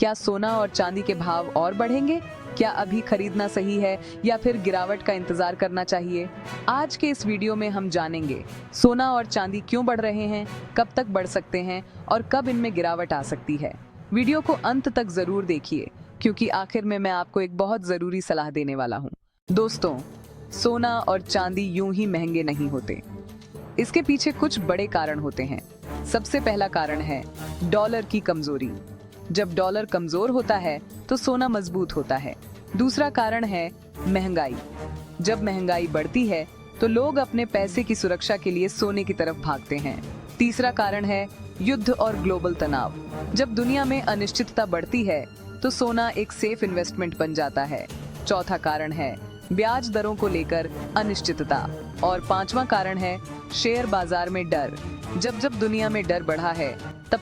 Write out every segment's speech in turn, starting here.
क्या सोना और चांदी के भाव और बढ़ेंगे? क्या अभी खरीदना सही है या फिर गिरावट का इंतजार करना चाहिए? आज के इस वीडियो में हम जानेंगे सोना और चांदी क्यों बढ़ रहे हैं, कब तक बढ़ सकते हैं और कब इनमें गिरावट आ सकती है। वीडियो को अंत तक जरूर देखिए क्योंकि आखिर में मैं आपको एक बहुत जरूरी सलाह देने वाला हूँ। दोस्तों, सोना और चांदी यूं ही महंगे नहीं होते। इसके पीछे कुछ बड़े कारण होते हैं। सबसे पहला कारण है डॉलर की कमजोरी। जब डॉलर कमजोर होता है तो सोना मजबूत होता है। दूसरा कारण है महंगाई। जब महंगाई बढ़ती है तो लोग अपने पैसे की सुरक्षा के लिए सोने की तरफ भागते हैं। तीसरा कारण है युद्ध और ग्लोबल तनाव। जब दुनिया में अनिश्चितता बढ़ती है तो सोना एक सेफ इन्वेस्टमेंट बन जाता है। चौथा कारण है ब्याज दरों को लेकर अनिश्चितता और पांचवा कारण है शेयर बाजार में डर। जब दुनिया में डर बढ़ा है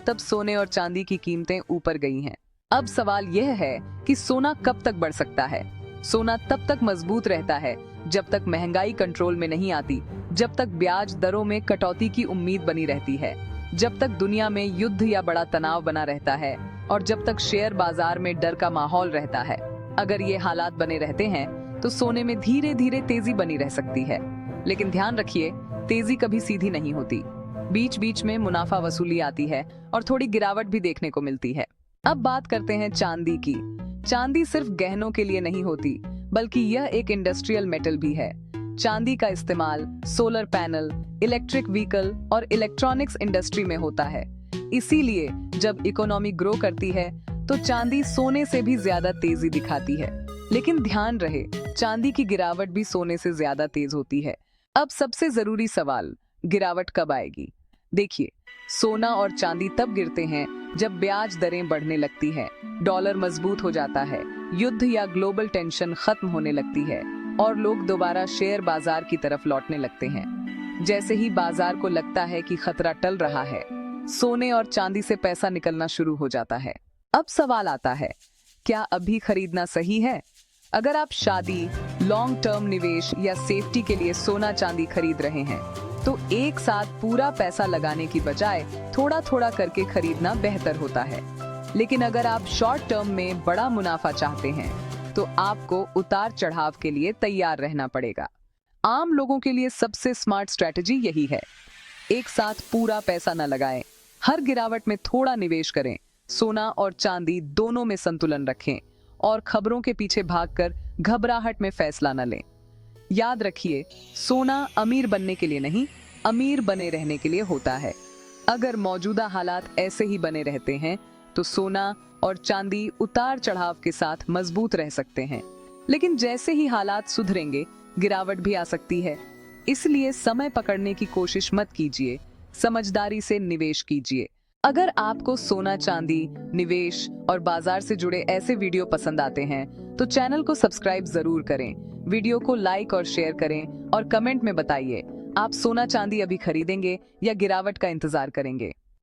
तब सोने और चांदी की कीमतें ऊपर गई हैं। अब सवाल यह है कि सोना कब तक बढ़ सकता है? सोना तब तक मजबूत रहता है जब तक महंगाई कंट्रोल में नहीं आती, जब तक ब्याज दरों में कटौती की उम्मीद बनी रहती है, जब तक दुनिया में युद्ध या बड़ा तनाव बना रहता है और जब तक शेयर बाजार में डर का माहौल रहता है। अगर ये हालात बने रहते हैं तो सोने में धीरे धीरे तेजी बनी रह सकती है। लेकिन ध्यान रखिए, तेजी कभी सीधी नहीं होती। बीच बीच में मुनाफा वसूली आती है और थोड़ी गिरावट भी देखने को मिलती है। अब बात करते हैं चांदी की। चांदी सिर्फ गहनों के लिए नहीं होती, बल्कि यह एक इंडस्ट्रियल मेटल भी है। चांदी का इस्तेमाल सोलर पैनल, इलेक्ट्रिक व्हीकल और इलेक्ट्रॉनिक्स इंडस्ट्री में होता है। इसीलिए जब इकोनॉमी ग्रो करती है तो चांदी सोने से भी ज्यादा तेजी दिखाती है। लेकिन ध्यान रहे, चांदी की गिरावट भी सोने से ज्यादा तेज होती है। अब सबसे जरूरी सवाल, गिरावट कब आएगी? देखिए, सोना और चांदी तब गिरते हैं जब ब्याज दरें बढ़ने लगती हैं, डॉलर मजबूत हो जाता है, युद्ध या ग्लोबल टेंशन खत्म होने लगती है और लोग दोबारा शेयर बाजार की तरफ लौटने लगते हैं। जैसे ही बाजार को लगता है कि खतरा टल रहा है, सोने और चांदी से पैसा निकलना शुरू हो जाता है। अब सवाल आता है, क्या अभी खरीदना सही है? अगर आप शादी, लॉन्ग टर्म निवेश या सेफ्टी के लिए सोना चांदी खरीद रहे हैं तो एक साथ पूरा पैसा लगाने की बजाय थोड़ा थोड़ा करके खरीदना बेहतर होता है। लेकिन अगर आप शॉर्ट टर्म में बड़ा मुनाफा चाहते हैं तो आपको उतार चढ़ाव के लिए तैयार रहना पड़ेगा। आम लोगों के लिए सबसे स्मार्ट स्ट्रेटजी यही है, एक साथ पूरा पैसा न लगाएं, हर गिरावट में थोड़ा निवेश करें, सोना और चांदी दोनों में संतुलन रखें और खबरों के पीछे भागकर घबराहट में फैसला न लें। याद रखिए, सोना अमीर बनने के लिए नहीं, अमीर बने रहने के लिए होता है। अगर मौजूदा हालात ऐसे ही बने रहते हैं तो सोना और चांदी उतार चढ़ाव के साथ मजबूत रह सकते हैं। लेकिन जैसे ही हालात सुधरेंगे, गिरावट भी आ सकती है। इसलिए समय पकड़ने की कोशिश मत कीजिए, समझदारी से निवेश कीजिए। अगर आपको सोना चांदी, निवेश और बाजार से जुड़े ऐसे वीडियो पसंद आते हैं तो चैनल को सब्सक्राइब जरूर करें, वीडियो को लाइक और शेयर करें और कमेंट में बताइए आप सोना चांदी अभी खरीदेंगे या गिरावट का इंतजार करेंगे।